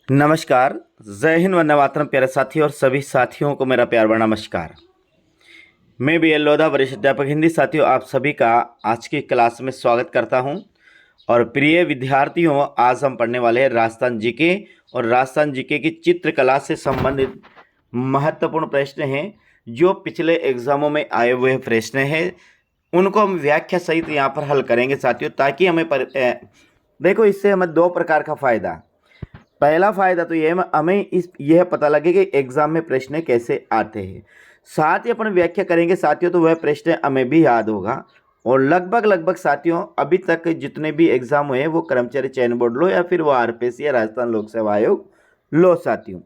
नमस्कार। जय हिंद, वंदे मातरम प्यारे साथी और सभी साथियों को मेरा प्यार भरा नमस्कार। मैं बी एल लोधा, वरिष्ठ अध्यापक हिंदी। साथियों, आप सभी का आज की क्लास में स्वागत करता हूं। और प्रिय विद्यार्थियों, आज हम पढ़ने वाले हैं राजस्थान जीके। और राजस्थान जीके की चित्रकला से संबंधित महत्वपूर्ण प्रश्न हैं जो पिछले एग्जामों में आए हुए प्रश्न हैं। उनको हम व्याख्या सहित यहाँ पर हल करेंगे साथियों, ताकि हमें देखो, इससे हमें दो प्रकार का फायदा। पहला फायदा तो ये हमें यह पता लगे कि एग्जाम में प्रश्न कैसे आते हैं। साथ ही अपन व्याख्या करेंगे साथियों, तो वह प्रश्न हमें भी याद होगा। और लगभग साथियों, अभी तक जितने भी एग्जाम हुए वो कर्मचारी चयन बोर्ड लो या फिर वो आरपीएससी या राजस्थान लोक सेवा आयोग लो साथियों,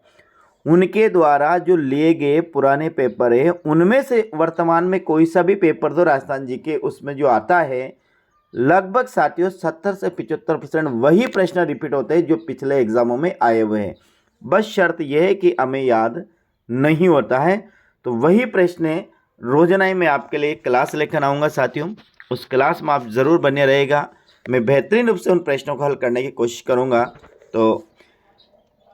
उनके द्वारा जो लिए गए पुराने पेपर है उनमें से वर्तमान में कोई सा भी पेपर तो राजस्थान जी के उसमें जो आता है, लगभग साथियों 70 से 75% वही प्रश्न रिपीट होते हैं जो पिछले एग्जामों में आए हुए हैं। बस शर्त यह है कि हमें याद नहीं होता है। तो वही प्रश्न रोजाना ही मैं आपके लिए क्लास लेकर आऊँगा साथियों। उस क्लास में आप ज़रूर बने रहेगा। मैं बेहतरीन रूप से उन प्रश्नों को हल करने की कोशिश करूँगा। तो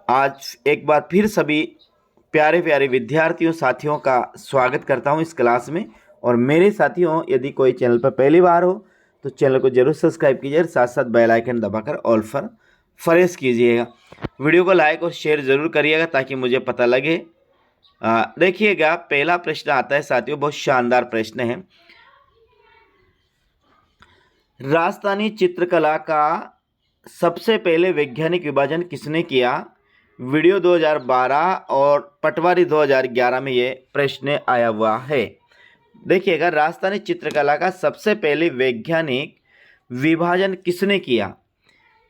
आज एक बार फिर सभी प्यारे प्यारे विद्यार्थियों साथियों का स्वागत करता हूं इस क्लास में। और मेरे साथियों, यदि कोई चैनल पर पहली बार हो तो चैनल को जरूर सब्सक्राइब कीजिए और साथ साथ बेल आइकन दबाकर ऑल पर प्रेस कीजिएगा। वीडियो को लाइक और शेयर ज़रूर करिएगा ताकि मुझे पता लगे। देखिएगा, पहला प्रश्न आता है साथियों, बहुत शानदार प्रश्न है। राजस्थानी चित्रकला का सबसे पहले वैज्ञानिक विभाजन किसने किया? वीडियो 2012 और पटवारी 2011 में ये प्रश्न आया हुआ है। देखिएगा, राजस्थानी चित्रकला का सबसे पहले वैज्ञानिक विभाजन किसने किया?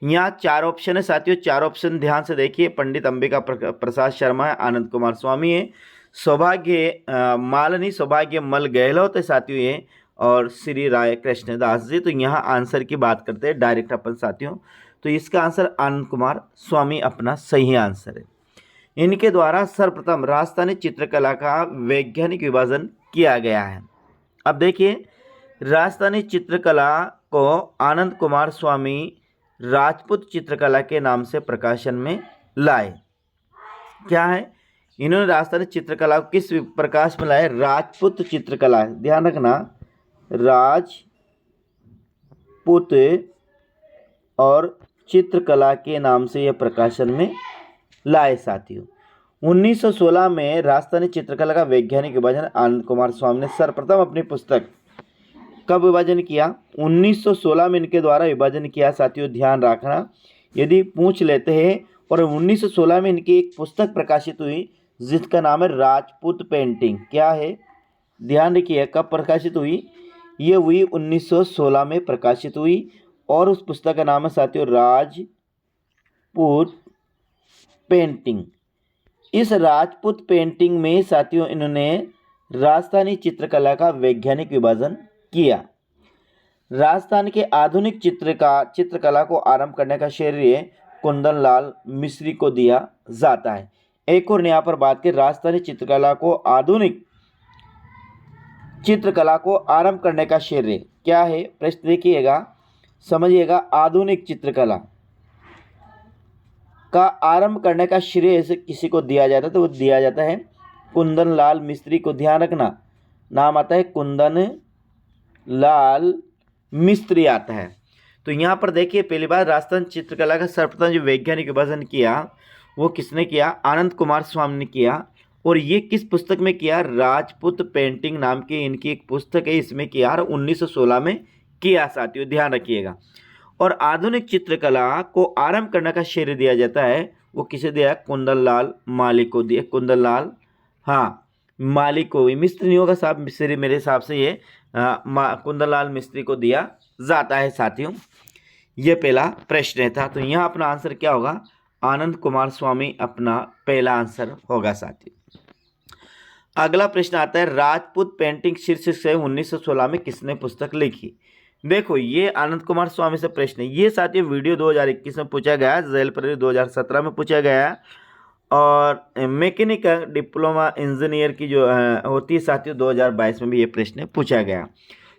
यहाँ चार ऑप्शन है साथियों। चार ऑप्शन ध्यान से देखिए। पंडित अंबिका प्रसाद शर्मा है, आनंद कुमार स्वामी है, सौभाग्य मालनी सौभाग्य मल गहलोत है साथियों ये, और श्री राय कृष्णदास जी। तो यहाँ आंसर की बात करते हैं डायरेक्ट अपन साथियों। तो इसका आंसर आनंद कुमार स्वामी अपना सही आंसर है। इनके द्वारा सर्वप्रथम राजस्थानी चित्रकला का वैज्ञानिक विभाजन किया गया है। अब देखिए, राजस्थानी चित्रकला को आनंद कुमार स्वामी राजपूत चित्रकला के नाम से प्रकाशन में लाए। क्या है? इन्होंने राजस्थानी चित्रकला को किस प्रकाश में लाए? राजपूत चित्रकला, ध्यान रखना, राजपूत और चित्रकला के नाम से यह प्रकाशन में लाए साथियों। 1916 में राजस्थानी चित्रकला का वैज्ञानिक विभाजन आनंद कुमार स्वामी ने सर्वप्रथम अपनी पुस्तक कब विभाजन किया? 1916 में इनके द्वारा विभाजन किया साथियों। ध्यान रखना, यदि पूछ लेते हैं। और 1916 में इनकी एक पुस्तक प्रकाशित हुई जिसका नाम है राजपूत पेंटिंग। क्या है? ध्यान रखिए, कब प्रकाशित हुई? ये हुई 1916 में प्रकाशित हुई। और उस पुस्तक का नाम है साथियों राजपूत पेंटिंग। इस राजपूत पेंटिंग में साथियों इन्होंने राजस्थानी चित्रकला का वैज्ञानिक विभाजन किया। राजस्थान के आधुनिक चित्रकला को आरंभ करने का श्रेय कुंदन लाल मिस्त्री को दिया जाता है। एक और यहाँ पर बात करें, राजस्थानी चित्रकला को आधुनिक चित्रकला को आरंभ करने का श्रेय क्या है? प्रश्न देखिएगा, समझिएगा। आधुनिक चित्रकला का आरंभ करने का श्रेय से किसी को दिया जाता है तो वो दिया जाता है कुंदन लाल मिस्त्री को। ध्यान रखना, नाम आता है कुंदन लाल मिस्त्री आता है। तो यहाँ पर देखिए, पहली बार राजस्थान चित्रकला का सर्वप्रथम जो वैज्ञानिक विभाजन किया वो किसने किया? आनंद कुमार स्वामी ने किया। और ये किस पुस्तक में किया? राजपूत पेंटिंग नाम की इनकी एक पुस्तक है, इसमें किया, 1916 में किया साथियों, ध्यान रखिएगा। और आधुनिक चित्रकला को आरंभ करने का श्रेय दिया जाता है, वो किसे दिया? कुंदन लाल माली को दिया। कुंदन लाल, हाँ, माली को, मिस्त्री नहीं होगा साहब, मिस्त्री मेरे हिसाब से ये कुंदन लाल मिस्त्री को दिया जाता है साथियों। ये पहला प्रश्न था। तो यहाँ अपना आंसर क्या होगा? आनंद कुमार स्वामी अपना पहला आंसर होगा साथियों। अगला प्रश्न आता है, राजपूत पेंटिंग शीर्षक से 1916 में किसने पुस्तक लिखी? देखो, ये आनंद कुमार स्वामी से प्रश्न है। ये साथियों वीडियो 2021 में पूछा गया, जेल पर 2017 में पूछा गया। और मैकेनिकल डिप्लोमा इंजीनियर की जो होती है साथियों 2022 में भी ये प्रश्न पूछा गया।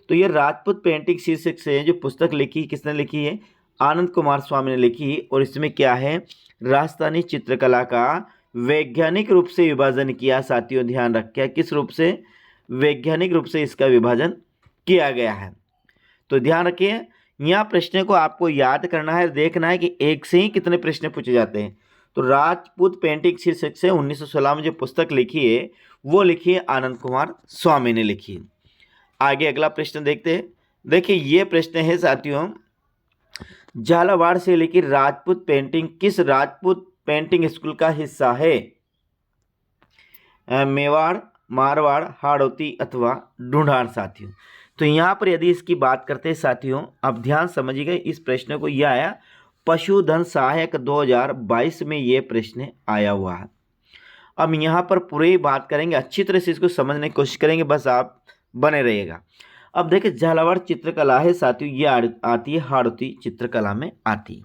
तो ये राजपूत पेंटिंग शीर्षक से जो पुस्तक लिखी, किसने लिखी है? आनंद कुमार स्वामी ने लिखी। और इसमें क्या है? राजस्थानी चित्रकला का वैज्ञानिक रूप से विभाजन किया। साथियों ध्यान रखिए, किस रूप से? वैज्ञानिक रूप से इसका विभाजन किया गया है। तो ध्यान रखिए, यहाँ प्रश्न को आपको याद करना है, देखना है कि एक से ही कितने प्रश्न पूछे जाते हैं। तो राजपूत पेंटिंग शीर्षक से 1916 में जो पुस्तक लिखी है वो लिखी है आनंद कुमार स्वामी ने लिखी है। आगे अगला प्रश्न देखते हैं। देखिए ये प्रश्न है साथियों, झालावाड़ से लिखी राजपूत पेंटिंग किस राजपूत पेंटिंग स्कूल का हिस्सा है? मेवाड़, मारवाड़, हाड़ौती अथवा ढूंढाड़। साथियों तो यहाँ पर यदि इसकी बात करते हैं साथियों, अब ध्यान समझिएगा इस प्रश्न को, यह आया पशुधन सहायक 2022 में ये प्रश्न आया हुआ है। अब यहाँ पर पूरी बात करेंगे, अच्छी तरह से इसको समझने की कोशिश करेंगे, बस आप बने रहिएगा। अब देखिए झालावाड़ चित्रकला है साथियों, ये आती है हाड़ौती चित्रकला में आती है।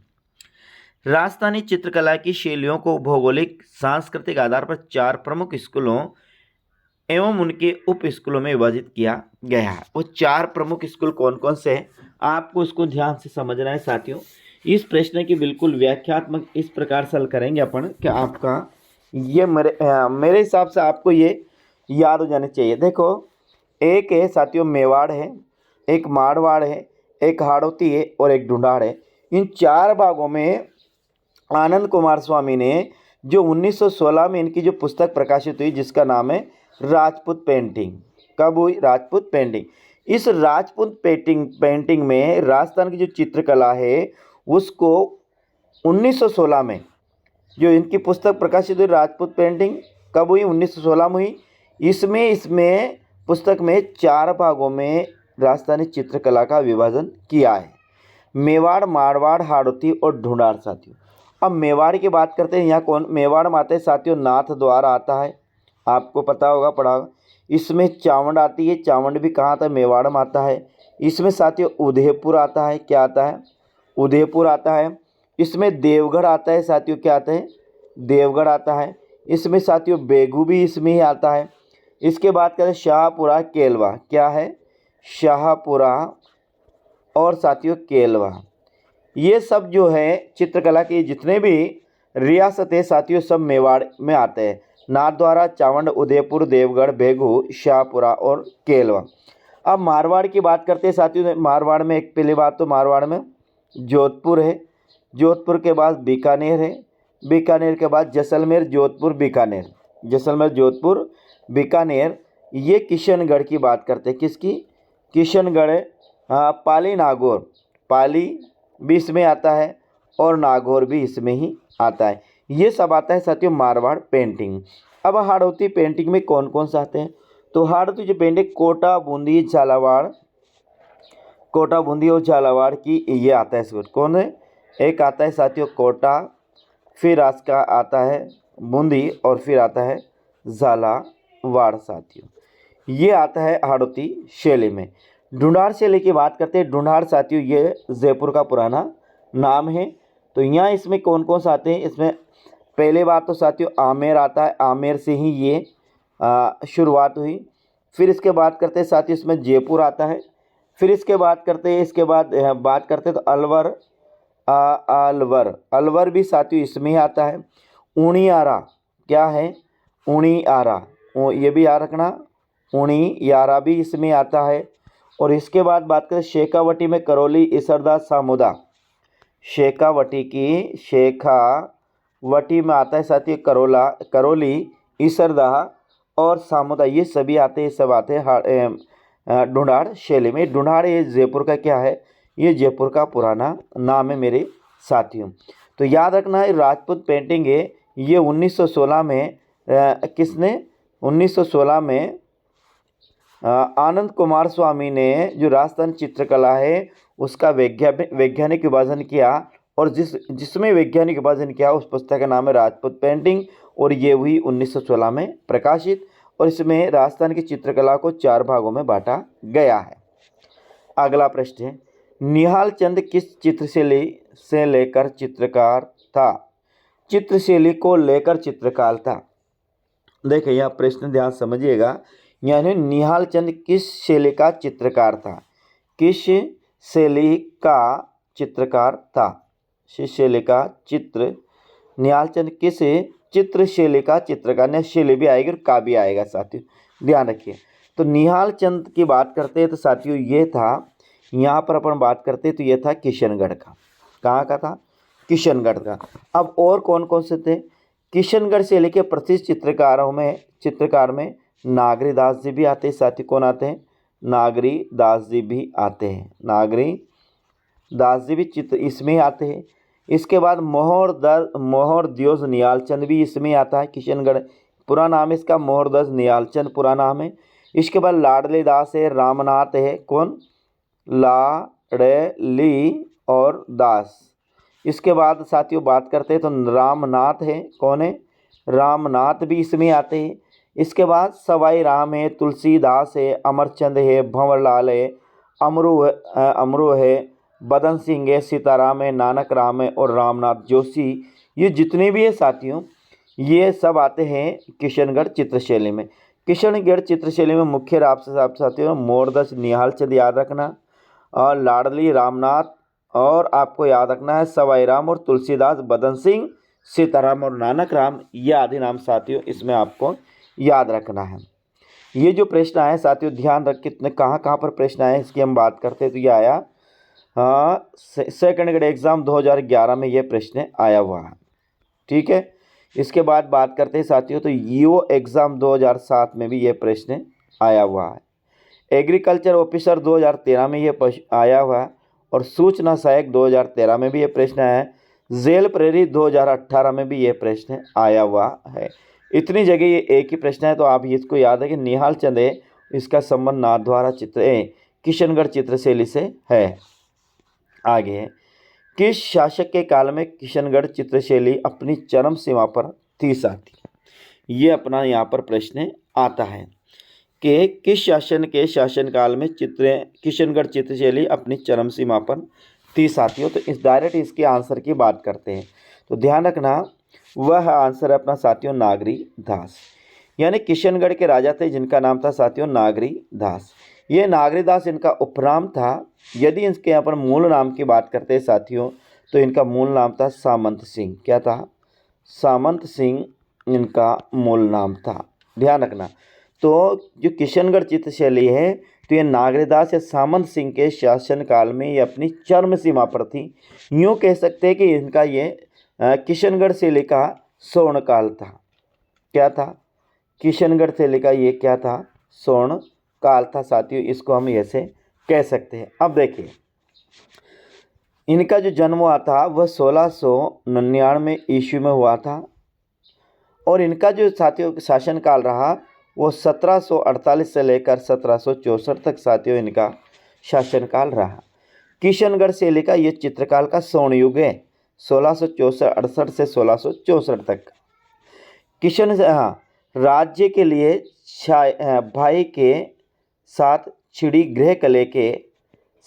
राजस्थानी चित्रकला की शैलियों को भौगोलिक सांस्कृतिक आधार पर 4 प्रमुख स्कूलों एवं उनके उप स्कूलों में विभाजित किया गया है। वो 4 प्रमुख स्कूल कौन कौन से हैं, आपको इसको ध्यान से समझना है साथियों। इस प्रश्न की बिल्कुल व्याख्यात्मक इस प्रकार से हल करेंगे अपन कि आपका ये मेरे हिसाब से आपको ये याद हो जाने चाहिए। देखो एक है साथियों मेवाड़ है, एक मारवाड़ है, एक हाड़ौती है और एक ढूंढाड़ है। इन 4 भागों में आनंद कुमार स्वामी ने जो 1916 में इनकी जो पुस्तक प्रकाशित हुई जिसका नाम है राजपूत पेंटिंग। कब हुई? राजपूत पेंटिंग। इस राजपूत पेंटिंग में राजस्थान की जो चित्रकला है उसको 1916 में जो इनकी पुस्तक प्रकाशित हुई राजपूत पेंटिंग कब हुई? 1916 में हुई। इसमें पुस्तक में 4 भागों में राजस्थानी चित्रकला का विभाजन किया है, मेवाड़, मारवाड़, हाड़ौती और ढूंढाड़। साथियों अब मेवाड़ की बात करते हैं, यहाँ कौन मेवाड़ में आते हैं साथियों? नाथ द्वार आता है, आपको पता होगा, पढ़ा होगा। इसमें चावंड आती है, चावंड भी कहाँ आता है? मेवाड़ में आता है। इसमें साथियों उदयपुर आता है, क्या आता है? उदयपुर आता है। इसमें देवगढ़ आता है साथियों, क्या आता है? देवगढ़ आता है। इसमें साथियों बेगू भी इसमें ही आता है। इसके बाद कहते हैं शाहपुरा, केलवा, क्या है? शाहपुरा और साथियों केलवा। ये सब जो है चित्रकला के जितने भी रियासत है साथियों सब मेवाड़ में आते हैं। नाथद्वारा, चावंड, उदयपुर, देवगढ़, बेगू, शाहपुरा और केलवा। अब मारवाड़ की बात करते हैं साथियों, मारवाड़ में एक पहली बात तो मारवाड़ में जोधपुर है, जोधपुर के बाद बीकानेर है, बीकानेर के बाद जैसलमेर, जोधपुर, बीकानेर, जैसलमेर, जोधपुर, बीकानेर। ये किशनगढ़ की बात करते हैं, किसकी? किशनगढ़। पाली, नागौर, पाली भी इसमें आता है और नागौर भी इसमें ही आता है। ये सब आता है साथियों मारवाड़ पेंटिंग। अब हाड़ौती पेंटिंग में कौन कौन से आते हैं? तो हाड़ौती जो पेंटिंग कोटा, बूंदी, झालावाड़, कोटा, बूंदी और झालावाड़ की ये आता है। इसमें कौन है? एक आता है साथियों कोटा, फिर इसका आता है बूंदी और फिर आता है झालावाड़। साथियों ये आता है हाड़ौती शैली में। ढूंढाड़ शैली की बात करते हैं। ढूंढाड़ साथियों ये जयपुर का पुराना नाम है। तो यहाँ इसमें कौन कौन से आते हैं? इसमें पहले बात तो साथियों आमेर आता है, आमेर से ही ये शुरुआत हुई। फिर इसके बात करते हैं साथियों इसमें जयपुर आता है। फिर इसके बात करते हैं बात करते हैं तो अलवर, अलवर भी साथियों इसमें ही आता है। ऊणियारा, क्या है? ऊणियारा, ये भी याद रखना, ऊणियारा भी इसमें आता है। और इसके बाद बात करें शेखावटी में करौली, इसरदा, सामुदा। शेखावटी में आता है साथियों करौली, इसरदा और सामुदा, ये सभी आते हैं, सब आते हैं ढूंढाड़ शैली में। ढूंढाड़ ये जयपुर का क्या है? ये जयपुर का पुराना नाम है मेरे साथियों। तो याद रखना है राजपूत पेंटिंग है ये 1916 में किसने? 1916 में आनंद कुमार स्वामी ने जो राजस्थान चित्रकला है उसका वैज्ञानिक विभाजन किया और जिसमें वैज्ञानिक विभाजन किया उस पुस्तक का नाम है राजपूत पेंटिंग और ये हुई 1916 में प्रकाशित। और इसमें राजस्थान की चित्रकला को 4 भागों में बांटा गया है। अगला प्रश्न है निहाल चंद किस चित्रशैली से लेकर चित्रकार था? चित्रशैली को लेकर चित्रकार था। देखिए यह प्रश्न ध्यान समझिएगा, यानी निहाल चंद किस शैली का चित्रकार था? किस शैली का चित्रकार था? किस शैली का चित्रकार निहाल चंद किस चित्र शैली का चित्रकार ने, शैली भी आएगी और काव्य आएगा साथियों, ध्यान रखिए। तो निहाल चंद की बात करते हैं तो साथियों ये था, यहाँ पर अपन बात करते हैं तो ये था किशनगढ़ का। कहाँ का था? किशनगढ़ का। अब और कौन कौन से थे? किशनगढ़ शैली के प्रसिद्ध चित्रकार में नागरी दास जी भी आते हैं साथी। कौन आते हैं? नागरी दास जी भी आते हैं। नागरी दास जी भी चित्र इसमें ही आते हैं। इसके बाद मोहरदोज निहालचंद भी इसमें आता है। किशनगढ़ पूरा नाम इसका मोहरदोज निहालचंद पूरा नाम है। इसके बाद लाडली दास है, रामनाथ है। कौन? लाडली और दास। इसके बाद साथियों बात करते हैं तो रामनाथ है। कौन है? रामनाथ भी इसमें आते हैं। इसके बाद सवाई राम है, तुलसीदास है, अमरचंद है, भंवरलाल है, अमरू है, बदन सिंह है, सीताराम है, नानक राम है और रामनाथ जोशी। ये जितने भी है साथियों, ये सब आते हैं किशनगढ़ चित्रशैली में। किशनगढ़ चित्रशैली में मुख्य राग से साथियों मोहरदोज निहालचंद याद रखना, और लाडली रामनाथ, और आपको याद रखना है सवाई राम और तुलसीदास, बदन सिंह, सीताराम और नानक राम। ये आदि नाम साथियों इसमें आपको याद रखना है। ये जो प्रश्न आए साथियों ध्यान रख, कितने कहाँ कहाँ पर प्रश्न आए इसकी हम बात करते हैं तो ये आया, हाँ, सेकंड ग्रेड एग्जाम 2011 में ये प्रश्न आया हुआ है। ठीक है। इसके बाद बात करते हैं साथियों तो ईओ एग्जाम 2007 में भी ये प्रश्न आया हुआ है। एग्रीकल्चर ऑफिसर 2013 में ये आया हुआ है, और सूचना सहायक 2013 में भी ये प्रश्न आया है। जेल प्रहरी 2018 में भी ये प्रश्न आया हुआ है। इतनी जगह ये एक ही प्रश्न है, तो आप इसको याद है कि निहाल चंद है, इसका संबंध नाथद्वारा किशनगढ़ चित्रशैली से है। आगे, किस शासक के काल में किशनगढ़ चित्रशैली अपनी चरम सीमा पर थी साथी? ये अपना यहाँ पर प्रश्न आता है कि किस शासन के शासनकाल में किशनगढ़ चित्रशैली अपनी चरम सीमा पर थी साथियों? तो इस डायरेक्ट इसके आंसर की बात करते हैं तो ध्यान रखना, वह आंसर है अपना साथियों नागरी दास। यानी किशनगढ़ के राजा थे जिनका नाम था साथियों नागरी दास। ये नागरी दास इनका उपनाम था। यदि इसके यहाँ पर मूल नाम की बात करते हैं साथियों तो इनका मूल नाम था सामंत सिंह। क्या था? सामंत सिंह इनका मूल नाम था, ध्यान रखना। तो जो किशनगढ़ चित्रशैली है तो ये नागरीदास या सामंत सिंह के शासनकाल में ये अपनी चरम सीमा पर थी। यूँ कह सकते हैं कि इनका ये किशनगढ़ शैली का स्वर्ण काल था। क्या था? किशनगढ़ शैली का ये क्या था? स्वर्ण काल था साथियों, इसको हम ऐसे कह सकते हैं। अब देखिए, इनका जो जन्म हुआ था वह 1699 ईस्वी में हुआ था, और इनका जो साथियों शासनकाल रहा वो 1748 से लेकर 1764 तक साथियों इनका शासनकाल रहा। किशनगढ़ शैली का ये चित्रकाल का स्वर्ण युग है, 1668 से 1664 तक। राज्य के लिए भाई के साथ छिड़ी गृह कले के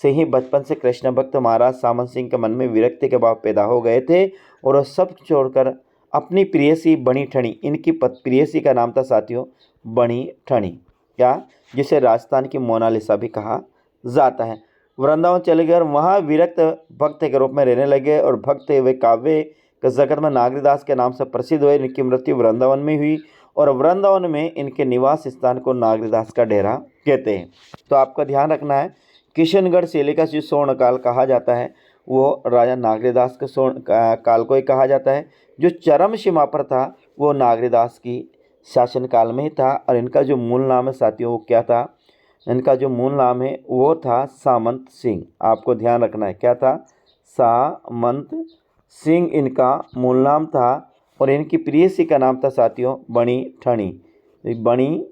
से ही बचपन से कृष्ण भक्त महाराज सामंत सिंह के मन में विरक्ति के भाव पैदा हो गए थे, और वह सब छोड़कर अपनी प्रियसी बनी ठनी, इनकी प्रियसी का नाम था साथियों बनी ठनी, क्या, जिसे राजस्थान की मोनालिसा भी कहा जाता है, वृंदावन चले गए और वहाँ विरक्त भक्त के रूप में रहने लगे, और भक्त वे काव्य के जगत में नागरीदास के नाम से प्रसिद्ध हुए। इनकी मृत्यु वृंदावन में हुई, और वृंदावन में इनके निवास स्थान को नागरीदास का डेरा कहते हैं। तो आपका ध्यान रखना है, किशनगढ़ शैली का जो स्वर्ण काल कहा जाता है वो राजा नागरीदास के स्वर्ण काल को ही कहा जाता है। जो चरम सीमा पर था वो नागरीदास की शासनकाल में ही था, और इनका जो मूल नाम है साथियों वो क्या था? इनका जो मूल नाम है वो था सामंत सिंह। आपको ध्यान रखना है, क्या था? सामंत सिंह इनका मूल नाम था, और इनकी प्रियसी का नाम था साथियों बनी ठनी। बनी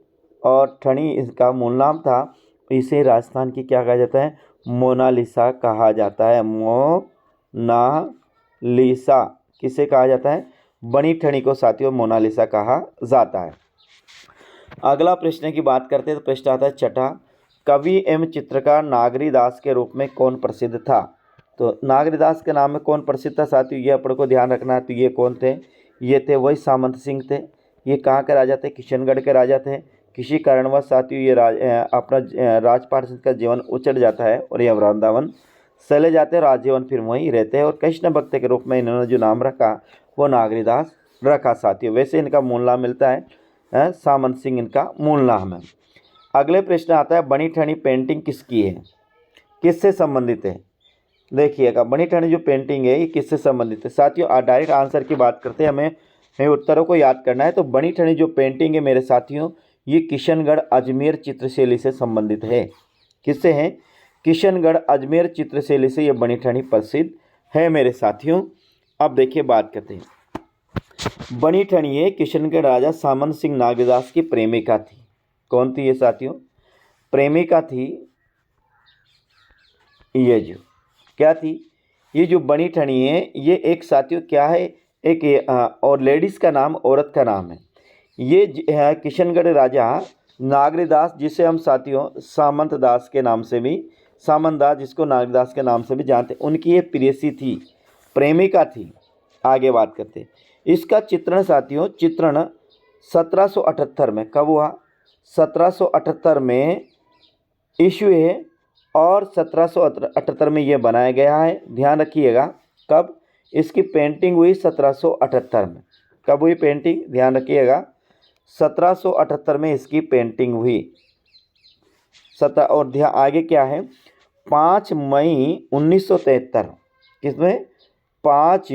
और ठनी इसका मूल नाम था। इसे राजस्थान की क्या कहा जाता है? मोनालिसा कहा जाता है। मोनालिसा किसे कहा जाता है? बनी ठनी को साथियों मोनालिसा कहा जाता है। अगला प्रश्न की बात करते हैं तो प्रश्न आता है छठा, कवि एवं चित्रकार नागरीदास के रूप में कौन प्रसिद्ध था? तो नागरीदास के नाम में कौन प्रसिद्ध था साथियों, ये अपन को ध्यान रखना है। तो ये कौन थे? ये थे वही सामंत सिंह थे। ये कहाँ के राजा थे? किशनगढ़ के राजा थे। किसी कारणवश साथियों ये अपना राजपाट का जीवन उचट जाता है और यह वृंदावन चले जाते हैं और आजीवन फिर वहीं रहते हैं। और कृष्ण भक्त के रूप में इन्होंने जो नाम रखा वो नागरीदास रखा साथियों। वैसे इनका मूल नाम मिलता है सामंत सिंह, इनका मूल नाम है। अगले प्रश्न आता है बनी ठनी पेंटिंग किसकी है, किससे संबंधित है। देखिएगा बनी ठनी जो पेंटिंग है ये किससे संबंधित है साथियों। डायरेक्ट आंसर की बात करते हैं, हमें उत्तरों को याद करना है। तो बनी ठनी जो पेंटिंग है मेरे साथियों ये किशनगढ़ अजमेर चित्रशैली से संबंधित है। किससे है, किशनगढ़ अजमेर चित्रशैली से ये बनी ठनी प्रसिद्ध है मेरे साथियों। अब देखिए बात करते हैं बनी ठनी है किशनगढ़ राजा सामंत सिंह नागदास की प्रेमिका थी। कौन थी ये साथियों, प्रेमिका थी। ये जो क्या थी, ये जो बनी ठनी है ये एक साथियों क्या है, एक और लेडीज़ का नाम, औरत का नाम है। ये है किशनगढ़ राजा नागरीदास, जिसे हम साथियों सामंत दास के नाम से भी, सामंत दास जिसको नागरीदास के नाम से भी जानते, उनकी ये प्रेयसी थी, प्रेमिका थी। आगे बात करते, इसका चित्रण साथियों, चित्रण 1778 में कब हुआ, 1778 में इशू है और 1778 में ये बनाया गया है। ध्यान रखिएगा कब इसकी पेंटिंग हुई, 1778 में। कब हुई पेंटिंग, ध्यान रखिएगा 1778 में इसकी पेंटिंग हुई। और ध्यान आगे क्या है, 5 मई 1973, किसमें, 5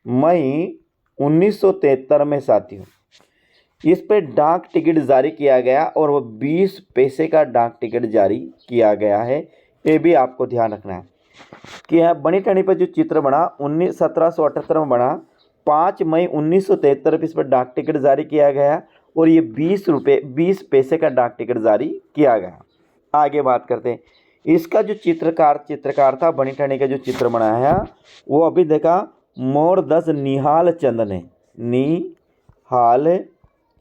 मई 1973 में साथियों इस पे डाक टिकट जारी किया गया और वो 20 पैसे का डाक टिकट जारी किया गया है। ये भी आपको ध्यान रखना है कि यहाँ बनी ठनी पर जो चित्र बना 1778 में बना, 5 मई 1973 इस पर डाक टिकट जारी किया गया और ये 20 पैसे का डाक टिकट जारी किया गया। आगे बात करते हैं, इसका जो चित्रकार था बनी ठनी का जो चित्र बनाया है वो अभी देखा मोरदस निहाल चंद ने, निहाल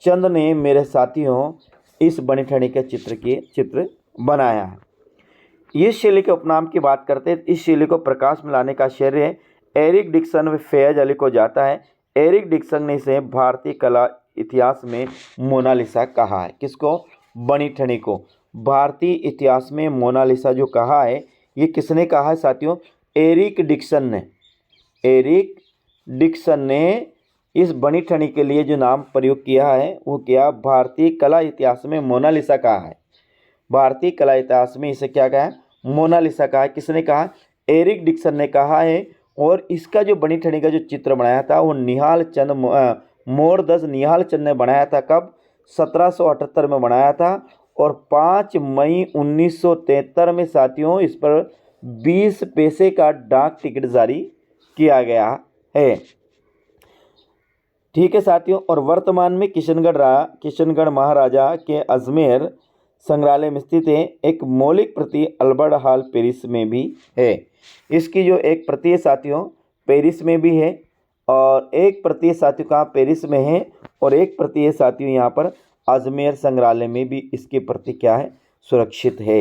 चंद ने मेरे साथियों इस बनी ठनी के चित्र बनाया है। इस शैली के उपनाम की बात करते हैं, इस शैली को प्रकाश में लाने का श्रेय एरिक डिक्सन व फैज अली को जाता है। एरिक डिक्सन ने इसे भारतीय कला इतिहास में मोनालिसा कहा है। किसको, बनी ठनी को भारतीय इतिहास में मोनालिसा जो कहा है ये किसने कहा है साथियों, एरिक डिक्सन ने। एरिक डिक्सन ने इस बनी ठनी के लिए जो नाम प्रयोग किया है वो क्या, भारतीय कला इतिहास में मोनालिसा कहा है। भारतीय कला इतिहास में इसे क्या कहा है, मोनालिसा कहा है। किसने कहा, एरिक डिक्सन ने कहा है। और इसका जो बनी ठनी का जो चित्र बनाया था वो निहाल चंद, मोरदस निहाल चंद ने बनाया था। कब, 1778 में बनाया था और 5 मई 1973 में साथियों इस पर 20 पैसे का डाक टिकट जारी किया गया है। ठीक है साथियों। और वर्तमान में किशनगढ़ महाराजा के अजमेर संग्रहालय में स्थित है। एक मौलिक प्रति अल्बर्ट हॉल पेरिस में भी है। इसकी जो एक प्रति है साथियों पेरिस में भी है और एक प्रति साथियों कहाँ, पेरिस में है और एक प्रति है साथियों यहाँ पर अजमेर संग्रहालय में भी इसकी प्रति क्या है, सुरक्षित है।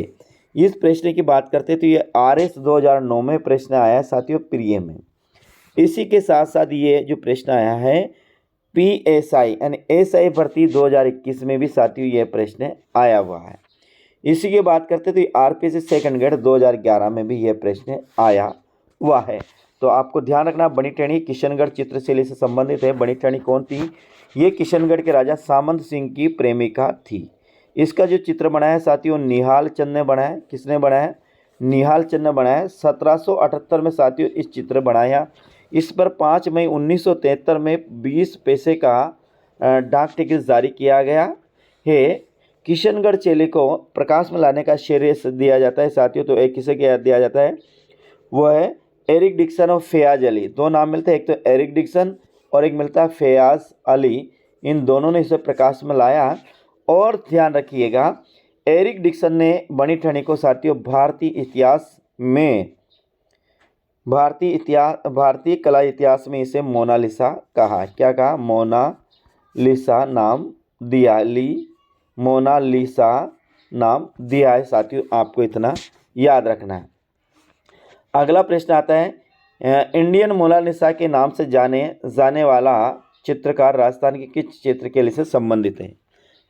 इस प्रश्न की बात करते हैं तो ये RS 2009 में प्रश्न आया है साथियों प्रिय में। इसी के साथ साथ ये जो प्रश्न आया है PSI यानी SI भर्ती 2021 में भी साथियों यह प्रश्न आया हुआ है। इसी की बात करते तो RPSC सेकंड ग्रेड 2011 में भी यह प्रश्न आया हुआ है। तो आपको ध्यान रखना बनी ठनी किशनगढ़ चित्रशैली से संबंधित है। बनी ठनी कौन थी, ये किशनगढ़ के राजा सामंत सिंह की प्रेमिका थी। इसका जो चित्र बनाया साथियों निहाल चंद ने बनाया। किसने बनाया, निहाल चंद ने बनाया। 1778 में साथियों इस चित्र बनाया। इस पर 5 मई 1973 में 20 पैसे का डाक टिकट जारी किया गया है। किशनगढ़ चेली को प्रकाश में लाने का श्रेय दिया जाता है साथियों। तो एक किसे क्या दिया जाता है, वो है एरिक डिक्सन और फैयाज अली। दो नाम मिलते हैं, एक तो एरिक डिक्सन और एक मिलता है फैयाज अली। इन दोनों ने इसे प्रकाश में लाया। और ध्यान रखिएगा एरिक डिक्सन ने बनी ठनी को साथियों भारतीय कला इतिहास में इसे मोनालिसा कहा। क्या कहा, मोनालिसा नाम दिया, मोनालिसा नाम दिया है साथियों। आपको इतना याद रखना है। अगला प्रश्न आता है इंडियन मोनालिसा के नाम से जाने वाला चित्रकार राजस्थान के किस चित्रकला से संबंधित है।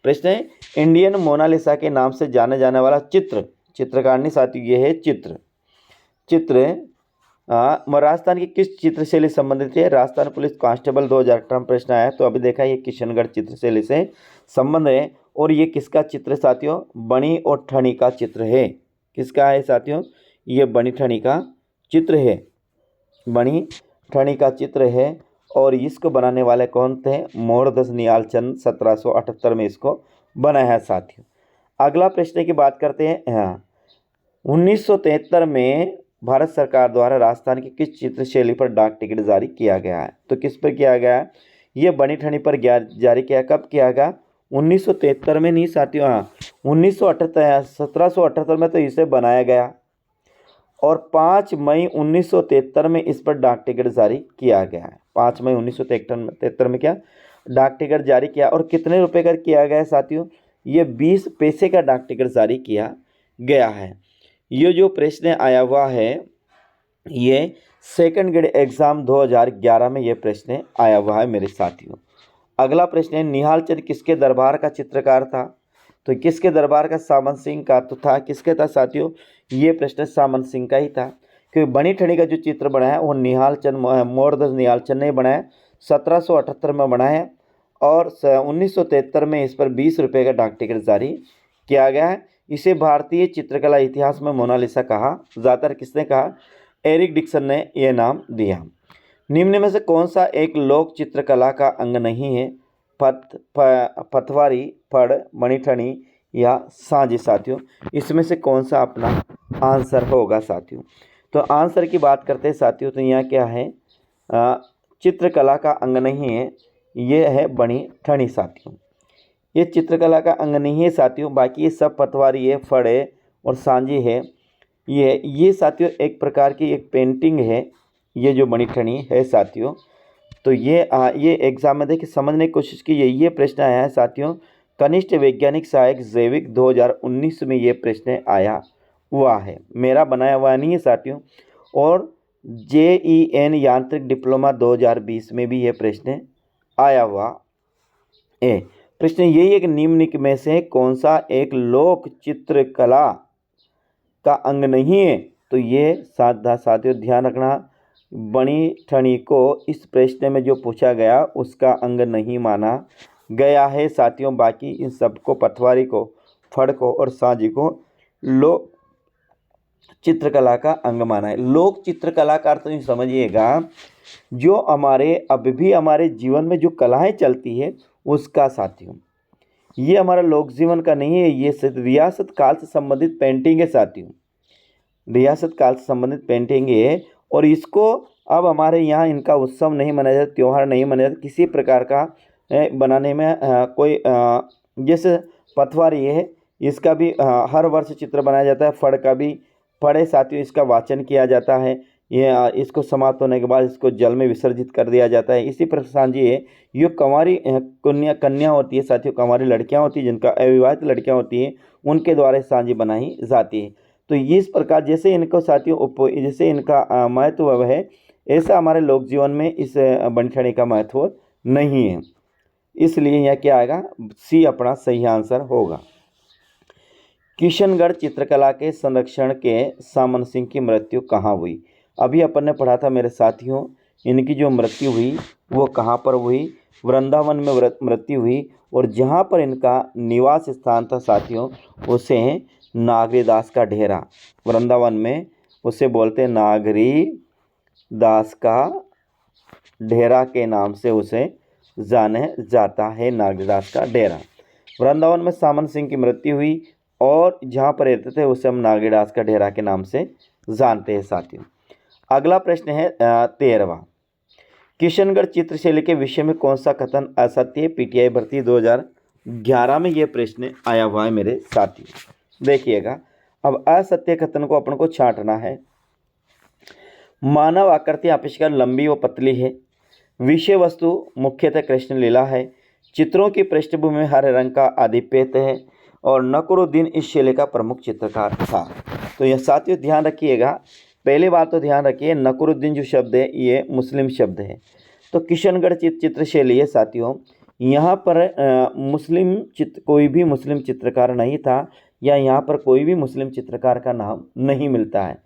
प्रश्न है इंडियन मोनालिसा के नाम से जाने वाला चित्रकार नहीं साथियों, ये है चित्र। चित्र राजस्थान की किस चित्र शैली संबंधित है? राजस्थान पुलिस कांस्टेबल 2018 में प्रश्न आया, तो अभी देखा ये किशनगढ़ चित्र शैली से संबंध है। और ये किसका चित्र साथियों? बनी और ठनी का चित्र है। किसका है साथियों? ये बनी ठनी का चित्र है, बनी ठनी का चित्र है। और इसको बनाने वाले कौन थे? मोहरदस निहालचंद 1778 में इसको बनाया है साथियों। अगला प्रश्न की बात करते हैं। हाँ, 1973 में भारत सरकार द्वारा राजस्थान की किस चित्र शैली पर डाक टिकट जारी किया गया है? तो किस पर किया गया है? ये बनी ठनी पर जारी किया। कब किया गया? 1973 में नहीं साथियों, हाँ 1978 1778 में तो इसे बनाया गया और 5 मई 1973 में इस पर डाक टिकट जारी किया गया है। 5 मई 1973 में क्या डाक टिकट जारी किया। और कितने रुपए का किया गया है साथियों? ये 20 पैसे का डाक टिकट जारी किया गया है। ये जो प्रश्न आया हुआ है ये सेकंड ग्रेड एग्जाम 2011 में ये प्रश्न आया हुआ है मेरे साथियों। अगला प्रश्न है, निहालचंद किसके दरबार का चित्रकार था? तो किसके दरबार का? सामंत सिंह का। तो था किसके था साथियों? ये प्रश्न सामंत सिंह का ही था, क्योंकि बनी ठनी का जो चित्र बनाया है वो निहालचंद मोहरदस निहालचंद ने बनाया, 1778 में बनाया और 1973 में इस पर 20 रुपये का डाक टिकट जारी किया गया है। इसे भारतीय चित्रकला इतिहास में मोनालिसा कहा ज़्यादातर। किसने कहा? एरिक डिक्सन ने यह नाम दिया। निम्न में से कौन सा एक लोक चित्रकला का अंग नहीं है? पथवारी, फड़, मणिठनी या सांझी साथियों। इसमें से कौन सा अपना आंसर होगा साथियों? तो आंसर की बात करते हैं साथियों, तो यहाँ क्या है? चित्रकला का अंग नहीं है, ये है बनी ठनी साथियों। ये चित्रकला का अंग नहीं है साथियों। बाकी ये सब पतवारी है, फड़ है और सांझी है। ये साथियों एक प्रकार की एक पेंटिंग है, ये जो बनी ठनी है साथियों। तो ये एग्जाम में देखिए समझने की कोशिश कीजिए। ये प्रश्न आया है साथियों कनिष्ठ वैज्ञानिक सहायक जैविक 2019 में ये प्रश्न आया हुआ है, मेरा बनाया हुआ नहीं है साथियों। और JEN यांत्रिक डिप्लोमा 2020 में भी ये प्रश्न आया हुआ है। प्रश्न यही है कि निम्नलिखित में से कौन सा एक लोक चित्रकला का अंग नहीं है? तो ये साथियों ध्यान रखना, बनी ठनी को इस प्रश्न में जो पूछा गया उसका अंग नहीं माना गया है साथियों। बाकी इन सबको पटवारी को, फड़ को और सांझी को लोक चित्रकला का अंग माना है। लोक चित्रकला का अर्थ समझिएगा, जो हमारे अभी भी हमारे जीवन में जो कलाएं चलती है उसका साथियों। ये हमारा लोक जीवन का नहीं है, ये रियासत काल से संबंधित पेंटिंग है साथियों, रियासत काल से संबंधित पेंटिंग है। और इसको अब हमारे यहाँ इनका उत्सव नहीं मनाया जाता, त्यौहार नहीं मनाया जाता, किसी प्रकार का बनाने में कोई जैसे पथवारी है इसका भी हर वर्ष चित्र बनाया जाता है। फड़ का भी, फड़े साथियों इसका वाचन किया जाता है, ये इसको समाप्त होने के बाद इसको जल में विसर्जित कर दिया जाता है। इसी प्रकार सांझी है, ये कंवारी कन्या होती है साथियों, कंवारी लड़कियां होती हैं, जिनका अविवाहित लड़कियां होती हैं उनके द्वारा सांझी बनाई जाती है। तो इस प्रकार जैसे इनको साथियों जैसे इनका महत्व है, ऐसा हमारे लोक जीवन में इस बनी ठनी का महत्व नहीं है। इसलिए यह क्या आएगा? सी अपना सही आंसर होगा। किशनगढ़ चित्रकला के संरक्षण के सामंत सिंह की मृत्यु कहाँ हुई? अभी अपन ने पढ़ा था मेरे साथियों, इनकी जो मृत्यु हुई वो कहाँ पर हुई? वृंदावन में मृत्यु हुई। और जहाँ पर इनका निवास स्थान था साथियों उसे नागरी दास का डेरा, वृंदावन में उसे बोलते हैं नागरी दास का डेरा के नाम से उसे जाने जाता है, नागरी दास का डेरा। वृंदावन में सामंत सिंह की मृत्यु हुई और जहाँ पर रहते थे उसे हम नागरी दास का डेरा के नाम से जानते हैं साथियों। अगला प्रश्न है 13वां, किशनगढ़ चित्रशैली के विषय में कौन सा कथन असत्य है? PTI भर्ती 2011 में यह प्रश्न आया हुआ है मेरे साथियों। देखिएगा, अब असत्य कथन को अपन को छांटना है। मानव आकृति आविष्कार लंबी व पतली है। विषय वस्तु मुख्यतः कृष्ण लीला है। चित्रों की पृष्ठभूमि में हरे रंग का आधिपत्य है और नकरुद्दीन इस शैली का प्रमुख चित्रकार था। तो यह साथियों ध्यान रखिएगा, पहली बात तो ध्यान रखिए, नकरुद्दीन जो शब्द है ये मुस्लिम शब्द है। तो किशनगढ़ चित्र शैली है साथियों, यहाँ पर मुस्लिम कोई भी मुस्लिम चित्रकार नहीं था या यहाँ पर कोई भी मुस्लिम चित्रकार का नाम नहीं मिलता है।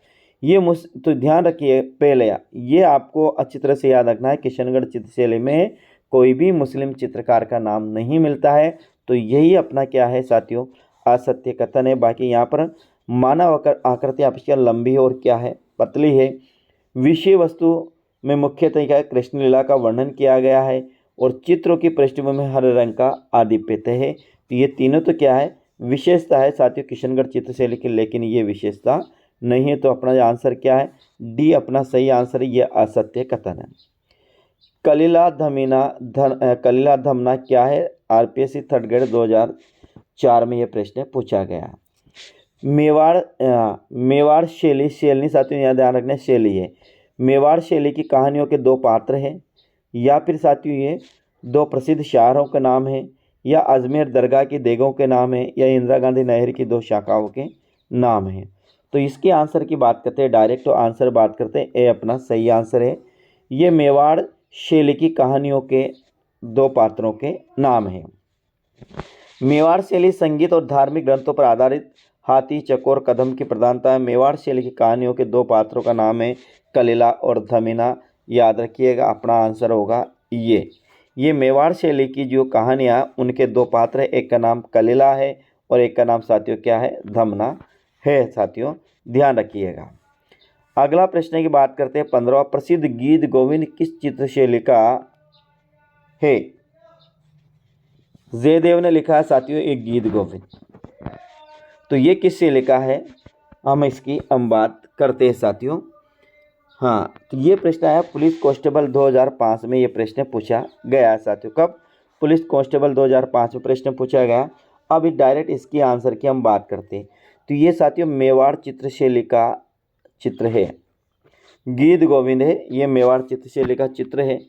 तो ध्यान रखिए, पहले ये आपको अच्छी तरह से याद रखना है, किशनगढ़ चित्रशैली में कोई भी मुस्लिम चित्रकार का नाम नहीं मिलता है। तो यही अपना क्या है साथियों, असत्य कथन है। बाकी यहाँ पर मानव आकृति आपकी लंबी है और क्या है, पतली है। विषय वस्तु में मुख्य तरीका है कृष्ण लीला का वर्णन किया गया है और चित्रों की पृष्ठभूमि में हरे रंग का आधिपत्य है। तो ये तीनों तो क्या है, विशेषता है साथियों किशनगढ़ चित्रशैली की, लेकिन ये विशेषता नहीं है। तो अपना आंसर क्या है, डी अपना सही आंसर है, ये असत्य कथन है। कलिला धमना क्या है, आरपीएससी थर्ड ग्रेड 2004 में ये प्रश्न पूछा गया। मेवाड़ शैली साथियों यहाँ ध्यान रखना, शैली है। मेवाड़ शैली की कहानियों के दो पात्र हैं, या फिर साथियों ये दो प्रसिद्ध शायरों के नाम है, या अजमेर दरगाह की देगों के नाम है, या इंदिरा गांधी नहर की दो शाखाओं के नाम है। तो इसके आंसर की बात करते हैं, डायरेक्ट तो आंसर बात करते हैं, ए अपना सही आंसर है। ये मेवाड़ शैली की कहानियों के दो पात्रों के नाम हैं। मेवाड़ शैली संगीत और धार्मिक ग्रंथों पर आधारित हाथी चकोर कदम की प्रधानता है। मेवाड़ शैली की कहानियों के दो पात्रों का नाम है कलिला और धमीना। याद रखिएगा, अपना आंसर होगा ये मेवाड़ शैली की जो कहानियाँ, उनके दो पात्र है, एक का नाम कलिला है और एक का नाम साथियों क्या है, धमना है। साथियों ध्यान रखिएगा। अगला प्रश्न की बात करते हैं, 15वां प्रसिद्ध गीत गोविंद किस चित्रशैली का है। जयदेव ने लिखा है साथियों एक गीत गोविंद, तो ये किससे लिखा है, हम बात करते हैं साथियों। हाँ, तो ये प्रश्न आया पुलिस कांस्टेबल 2005 में, ये प्रश्न पूछा गया साथियों। कब, पुलिस कांस्टेबल 2005 में प्रश्न पूछा गया। अब डायरेक्ट इसकी आंसर की हम बात करते हैं। तो ये साथियों मेवाड़ चित्रशैली का चित्र है, गीत गोविंद है, ये मेवाड़ चित्रशैली का चित्र है।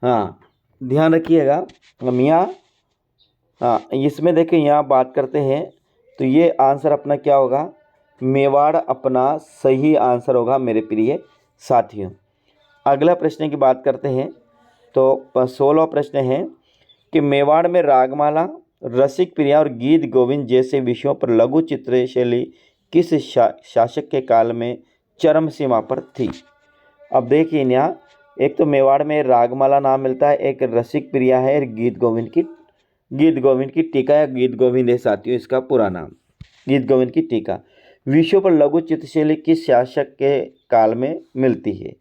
हाँ ध्यान रखिएगा हम यहाँ, हाँ इसमें देखिए यहाँ बात करते हैं, तो ये आंसर अपना क्या होगा, मेवाड़ अपना सही आंसर होगा मेरे प्रिय साथियों। अगला प्रश्न की बात करते हैं, तो 16वां प्रश्न है कि मेवाड़ में रागमाला, रसिक प्रिया और गीत गोविंद जैसे विषयों पर लघु चित्रशैली किस शासक के काल में चरम सीमा पर थी। अब देखिए यहाँ, एक तो मेवाड़ में रागमाला नाम मिलता है, एक रसिक प्रिया है, और गीत गोविंद की टीका या गीत गोविंद है साथियों इसका पूरा नाम, गीत गोविंद की टीका। विषयों पर लघु चित्रशैली किस शासक के काल में मिलती है।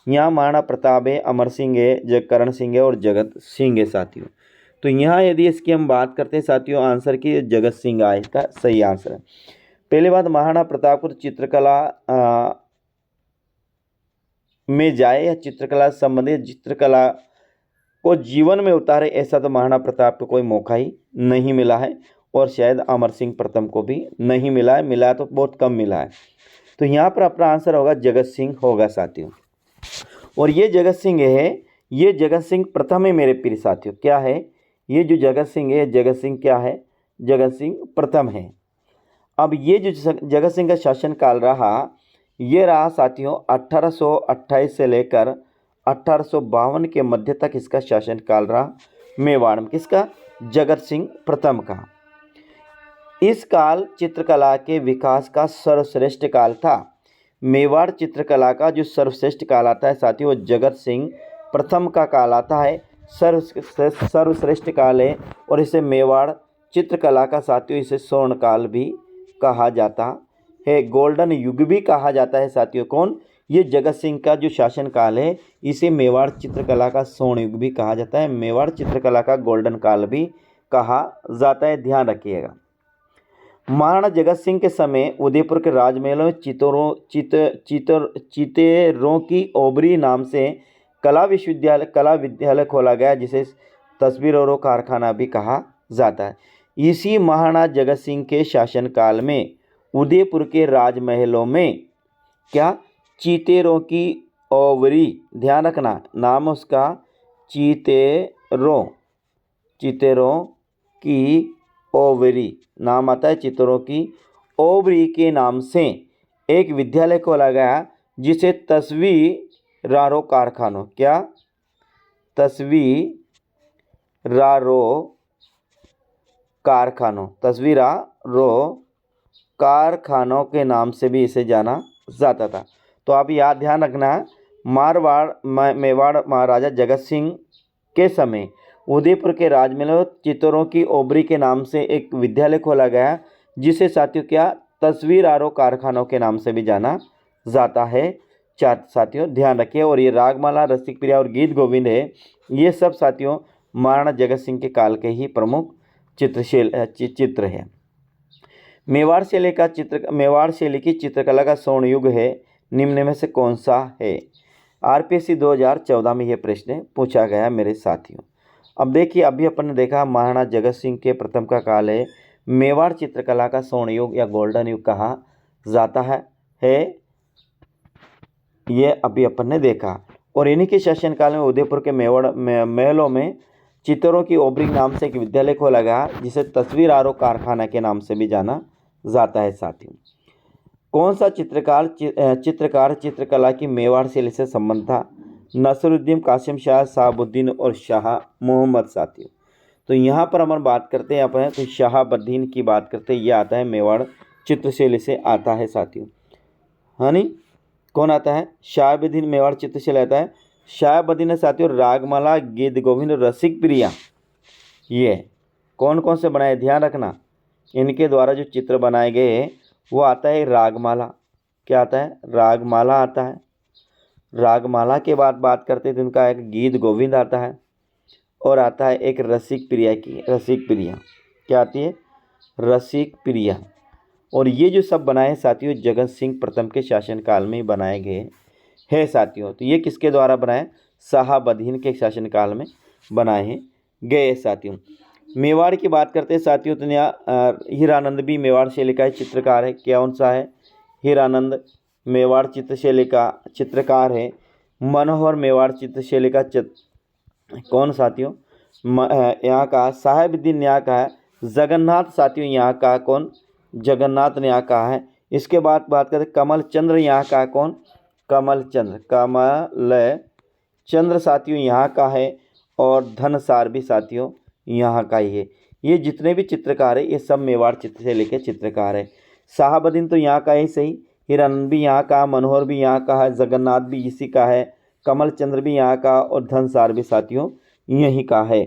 यहाँ महाराणा प्रताप है, अमर सिंह है, करण सिंह है और जगत सिंह है साथियों। तो यहाँ यदि इसकी हम बात करते हैं साथियों आंसर की, जगत सिंह आए इसका सही आंसर है। पहली बात, महाराणा प्रताप को चित्रकला में जाए या चित्रकला संबंधित चित्रकला को जीवन में उतारे, ऐसा तो महाराणा प्रताप को कोई मौका ही नहीं मिला है, और शायद अमर सिंह प्रथम को भी नहीं मिला है, मिला तो बहुत कम मिला है। तो यहाँ पर अपना आंसर होगा जगत सिंह होगा साथियों। और ये जगत सिंह है, ये जगत सिंह प्रथम है मेरे प्रिय साथियों। क्या है, ये जो जगत सिंह है, जगत सिंह क्या है, जगत सिंह प्रथम है। अब ये जो जगत सिंह का शासनकाल रहा, ये रहा साथियों 1828 से लेकर 1852 के मध्य तक इसका शासनकाल रहा मेवाड़ में, किसका, जगत सिंह प्रथम का। इस काल चित्रकला के विकास का सर्वश्रेष्ठ काल था। मेवाड़ चित्रकला का जो सर्वश्रेष्ठ काल आता है साथियों, वो जगत सिंह प्रथम का काल आता है, सर्वश्रेष्ठ काल है। और इसे मेवाड़ चित्रकला का साथियों, इसे स्वर्ण काल भी कहा जाता है, गोल्डन युग भी कहा जाता है साथियों। कौन, ये जगत सिंह का जो शासन काल है, इसे मेवाड़ चित्रकला का स्वर्ण युग भी कहा जाता है, मेवाड़ चित्रकला का गोल्डन काल भी कहा जाता है, ध्यान रखिएगा। महाराणा जगत सिंह के समय उदयपुर के राजमहलों में चितेरों की ओबरी नाम से कला विद्यालय खोला गया, जिसे तस्वीरों कारखाना भी कहा जाता है। इसी महाराणा जगत सिंह के शासनकाल में उदयपुर के राजमहलों में क्या, चितेरों की ओबरी, ध्यान रखना नाम उसका चितेरों की ओबरी नाम आता है, चित्रों की ओबरी के नाम से एक विद्यालय खोला गया, जिसे तस्वीरारो कारखानों, क्या, तस्वीरारो कारखानों के नाम से भी इसे जाना जाता था। तो आप याद ध्यान रखना, मेवाड़ महाराजा जगत सिंह के समय उदयपुर के राजमहल में चित्तौरों की ओबरी के नाम से एक विद्यालय खोला गया, जिसे साथियों क्या तस्वीर आरोह कारखानों के नाम से भी जाना जाता है। साथियों ध्यान रखिए। और ये रागमाला, रसिक प्रिया और गीत गोविंद है, ये सब साथियों महाराणा जगत सिंह के काल के ही प्रमुख चित्र है। मेवाड़ शैली की चित्रकला का स्वर्ण युग है, निम्न में से कौन सा है? आरपीएससी 2014 में यह प्रश्न पूछा गया मेरे साथियों। अब देखिए, अभी अपन ने देखा महाराणा जगत सिंह के प्रथम का काल है, मेवाड़ चित्रकला का स्वर्ण युग या गोल्डन युग कहा जाता है ये अभी अपन ने देखा। और इन्हीं के शासनकाल में उदयपुर के महलों में चित्तौरों की ओबरी नाम से एक विद्यालय खोला गया, जिसे तस्वीर आरोह कारखाना के नाम से भी जाना जाता है। साथियों कौन सा चित्रकार चित्रकला की मेवाड़ शैली से संबंध था? नसरुद्दीन, कासिम शाह, शहाबुद्दीन और शाह मोहम्मद। साथियों तो यहाँ पर हम बात करते हैं अपन तो शहाबुद्दीन की बात करते हैं, ये आता है मेवाड़ चित्रशैली से आता है साथियों। हाँ नहीं, कौन आता है? शहाबुद्दीन मेवाड़ चित्रशैली आता है। शहाबुद्दीन ने साथियों रागमाला, गीत गोविंद, रसिक प्रिया, ये कौन कौन से बनाए? ध्यान रखना, इनके द्वारा जो चित्र बनाए गए वो आता है रागमाला। क्या आता है? रागमाला आता है। रागमाला के बाद बात करते हैं तो इनका एक गीत गोविंद आता है, और आता है एक रसिक प्रिया की। रसिक प्रिया क्या आती है? रसिक प्रिया। और ये जो सब बनाए साथियों जगत सिंह प्रथम के शासनकाल में बनाए गए हैं साथियों। तो ये किसके द्वारा बनाए? शहाबुद्दीन के शासनकाल में बनाए गए साथियों। मेवाड़ की बात करते हैं साथियों तो यहाँ हीरानंद भी मेवाड़ शैली का चित्रकार है। कौन सा है? हीरानंद मेवाड़ चित्रशैली का चित्रकार है। मनोहर मेवाड़ चित्रशैली का कौन साथियों? यहाँ का साहिबुद्दीन यहाँ का है। जगन्नाथ साथियों यहाँ का कौन? जगन्नाथ ने यहाँ कहा है। इसके बाद बात करते कमल चंद्र यहाँ का कौन? कमल चंद्र साथियों यहाँ का है। और धनसार भी साथियों यहाँ का ही है। ये जितने भी चित्रकार है ये सब मेवाड़ चित्रशैली के चित्रकार है। शहाबुद्दीन तो यहाँ का ही सही, हीरानंद भी यहाँ का, मनोहर भी यहाँ का है, जगन्नाथ भी इसी का है, कमल चंद्र भी यहाँ का और धनसार भी साथियों यहीं का है।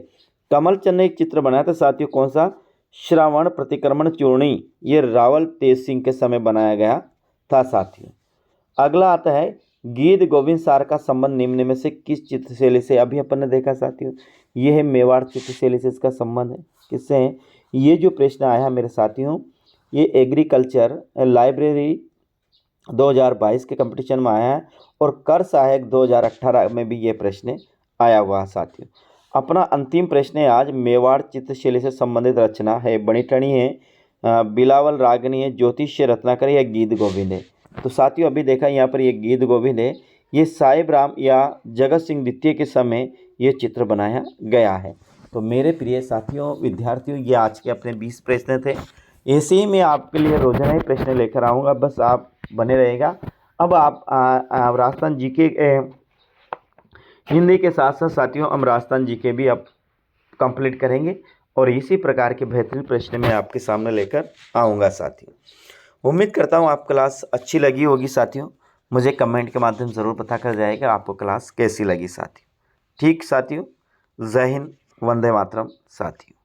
कमल चंद्र ने एक चित्र बनाया था साथियों, कौन सा? श्रावण प्रतिक्रमण चूर्णी, ये रावल तेज सिंह के समय बनाया गया था साथियों। अगला आता है गीत गोविंद सार का संबंध निम्न में से किस चित्रशैली से? अभी अपन ने देखा साथियों, ये है मेवाड़ चित्रशैली से इसका संबंध है। किससे है? ये जो प्रश्न आया मेरे साथियों, ये एग्रीकल्चर लाइब्रेरी 2022 के कंपटीशन में आया है, और कर सहायक 2018 में भी ये प्रश्न आया हुआ साथियों। अपना अंतिम प्रश्न है आज, मेवाड़ चित्रशैली से संबंधित रचना है बणिठनी है, बिलावल रागनी है, ज्योतिष्य रत्नाकर या गीत गोविंद है। तो साथियों अभी देखा यहाँ पर ये गीत गोविंद है, ये साहिब राम या जगत सिंह द्वितीय के समय ये चित्र बनाया गया है। तो मेरे प्रिय साथियों विद्यार्थियों, ये आज के अपने 20 प्रश्न थे। ऐसे ही मैं आपके लिए रोजाना ही प्रश्न लेकर आऊँगा, बस आप बने रहेगा। अब आप राजस्थान जीके हिंदी के साथ साथ साथियों हम राजस्थान जीके भी अब कंप्लीट करेंगे, और इसी प्रकार के बेहतरीन प्रश्न मैं आपके सामने लेकर आऊँगा साथियों। उम्मीद करता हूँ आप क्लास अच्छी लगी होगी साथियों। मुझे कमेंट के माध्यम ज़रूर पता कर जाएगा आपको क्लास कैसी लगी साथियों। ठीक साथियों, जय हिंद, वंदे मातरम साथियों।